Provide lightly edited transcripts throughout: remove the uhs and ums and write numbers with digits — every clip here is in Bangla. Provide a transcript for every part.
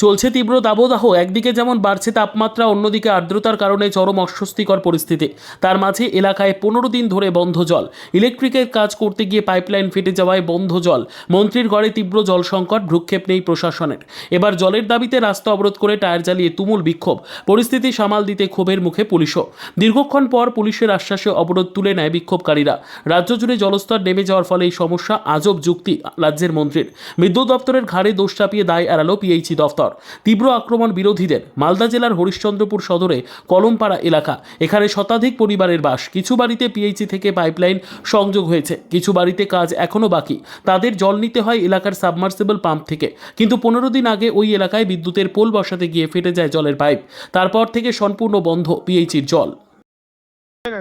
চলছে তীব্র দাবদাহ। একদিকে যেমন বাড়ছে তাপমাত্রা, অন্যদিকে আর্দ্রতার কারণে চরম অস্বস্তিকর পরিস্থিতি। তার মাঝে এলাকায় 15 দিন ধরে বন্ধ জল। ইলেকট্রিকের কাজ করতে গিয়ে পাইপলাইন ফেটে যাওয়ায় বন্ধ জল। মন্ত্রীর ঘরে তীব্র জল সংকট, ভ্রুক্ষেপ নেই প্রশাসনের। এবার জলের দাবিতে রাস্তা অবরোধ করে টায়ার জ্বালিয়ে তুমুল বিক্ষোভ। পরিস্থিতি সামাল দিতে ক্ষোভের মুখে পুলিশও। দীর্ঘক্ষণ পর পুলিশের আশ্বাসে অবরোধ তুলে নেয় বিক্ষোভকারীরা। রাজ্য জুড়ে জলস্তর নেমে যাওয়ার ফলে এই সমস্যা। আজব যুক্তি রাজ্যের মন্ত্রীর। বিদ্যুৎ দপ্তরের ঘাড়ে দোষ চাপিয়ে দায় এড়ালো পিএইচই দফতর। তীব্র আক্রমণ বিরোধীদের। মালদা জেলার হরিশ্চন্দ্রপুর সদরে কলমপাড়া এলাকা। এখানে শতাধিক পরিবারের বাস। কিছু বাড়িতে পিএইচই থেকে পাইপলাইন সংযোগ হয়েছে, কিছু বাড়িতে কাজ এখনও বাকি। তাদের জল নিতে হয় এলাকার সাবমার্সিবল পাম্প থেকে। কিন্তু 15 দিন আগে ওই এলাকায় বিদ্যুতের পোল বসাতে গিয়ে ফেটে যায় জলের পাইপ। তারপর থেকে সম্পূর্ণ বন্ধ পিএইচির জল।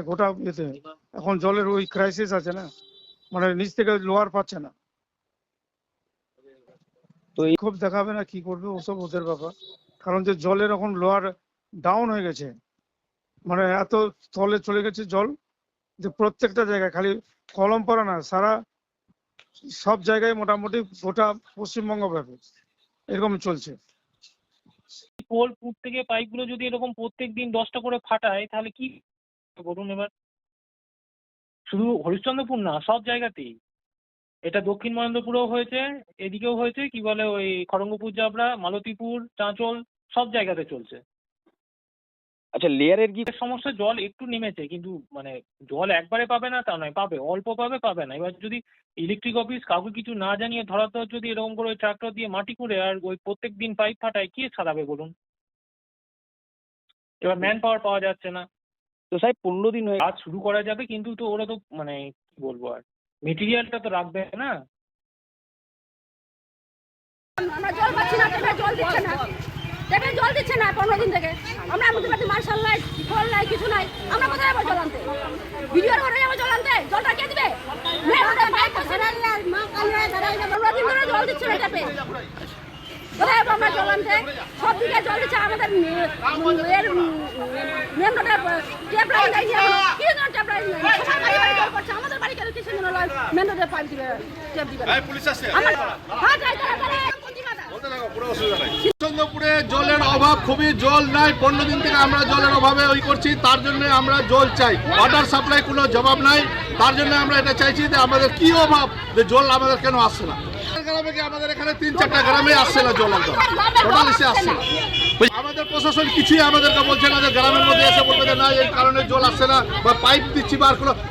গোটা এখন জলের ওই ক্রাইসিস আছে না, মানে নিচ থেকে লোয়ার পাচ্ছে না, তো এই খুব দেখাবে না কি করবে ওসব ওদের ব্যাপার। কারণ যে জলের এখন লোয়ার ডাউন হয়ে গেছে, মানে এত তলে চলে গেছে জল যে প্রত্যেকটা জায়গায়, খালি কলমপাড়া না, সারা সব জায়গায় মোটামুটি গোটা পশ্চিমবঙ্গ ব্যাপী এরকম চলছে। পোল পুট থেকে পাইপগুলো যদি এরকম প্রত্যেক দিন 10টা করে ফাটায় তাহলে কি বলুন এবার? শুধু হরিশ্চন্দ্রপুর না, সব জায়গাতেই। এটা দক্ষিণ মহেন্দ্রপুরেও হয়েছে, এদিকেও হয়েছে, কি বলে ওই খড়গপুর জাবড়া, মালতীপুর, চাঁচল, সব জায়গাতে চলছে। আচ্ছা, লেয়ারের কি সমস্যা? জল একটু নেমেছে, কিন্তু মানে জল একবারে পাবে না তা নয়, পাবে, অল্প পাবে, পাবে না। এবার যদি ইলেকট্রিক অফিস কাউকে কিছু না জানিয়ে ধরাধর যদি এরকম করে ওই ট্রাক্টর দিয়ে মাটি করে আর ওই প্রত্যেক দিন পাইপ ফাটায়, কে সারাবে বলুন? এবার ম্যান পাওয়ার পাওয়া যাচ্ছে না। তো সাহেব 15 দিন হয়ে কাজ শুরু করা যাবে, কিন্তু তো ওরা তো মানে কি বলবো আর, মেটেরিয়ালটা তো রাখবে না। আমরা জল পাচ্ছি না, টেপে জল দিচ্ছে না, টেপে জল দিচ্ছে না 15 দিন থেকে। আমরা আমাদের বাড়িতে মার্শাল নাই, কল নাই, কিছু নাই। আমরা কোথায় যাবো জল আনতে? ভিডিওর ঘরে যাবো জল আনতে? জলটা কে দিবে? 15 দিন ধরে জল দিচ্ছে না টেপে। কোথায় যাবো আমরা জল আনতে? সব দিকে জল দিচ্ছে আমাদের মেন রোডে ট্যাপ লাইন নাই, কি জন্য ট্যাপ লাইন নাই? সবার বাড়ি বাড়ি জল পড়ছে, আমাদের বাড়ি কেন কিছু জন্য মেন রোডে পাইপ দিবে, ট্যাপ দিবে? পুলিশ আসছে। হ্যাঁ, যাই তাড়াতাড়ি। হরিশ্চন্দ্রপুরে জলের অভাব খুবই, জল নাই। 15 দিন থেকে আমরা জলের অভাবে ওই করছি, তার জন্য আমরা জল চাই। ওয়াটার সাপ্লাই কোনো জবাব নাই, তার জন্য আমরা এটা চাইছি যে আমাদের কি অভাব, যে জল আমাদের কেন আসছে না। গ্রামে কি আমাদের এখানে 3-4টা গ্রামে আসছে না জল, একদম টোটালি আসছে না। আমাদের প্রশাসন কিছুই আমাদেরকে বলছে না যে গ্রামের মধ্যে এসে বলবে যে না এই কারণে জল আসছে না, বা পাইপ দিচ্ছি বা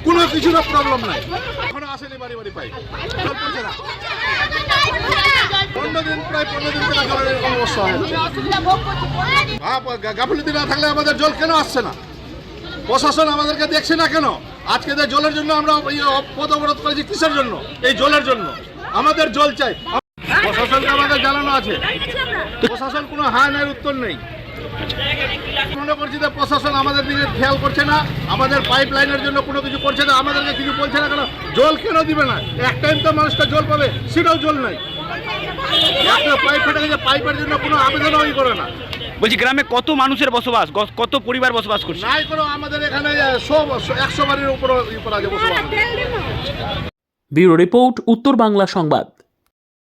কোনো কিছুর প্রবলেম নাই। এখনো আসেনি বাড়ি বাড়ি পাইপ, জল পড়ছে না। 15 দিন, প্রায় 15 দিন থেকে জলের এরকম অবস্থা হয়েছে। গাফিলতি না থাকলে আমাদের জল কেন আসছে না? প্রশাসন আমাদেরকে দেখছে না কেন? আজকে যে জলের জন্য আমরা পথ অবরোধ করেছি, কিসের জন্য? এই জলের জন্য। আমাদের জল চাই। প্রশাসনকে আমাদের জানানো আছে, প্রশাসন কোনো হায় নাই, উত্তর নেই। মনে করছি যে প্রশাসন আমাদের দিকে খেয়াল করছে না, আমাদের পাইপ লাইনের জন্য কোনো কিছু করছে না, আমাদেরকে কিছু বলছে না কেন? জল কেন দিবে না? এক টাইম তো মানুষটা জল পাবে, সেটাও জল নাই। একটা পাইপ ফেটে গেছে, পাইপের জন্য কোনো আবেদনই করে না। বলছি, গ্রামে কত মানুষের বসবাস, কত পরিবার বসবাস করছে? নাই কোনো, আমাদের এখানে 100 বাড়ির উপর আছে বসবাস। ব্যুরো রিপোর্ট, উত্তর বাংলা সংবাদ।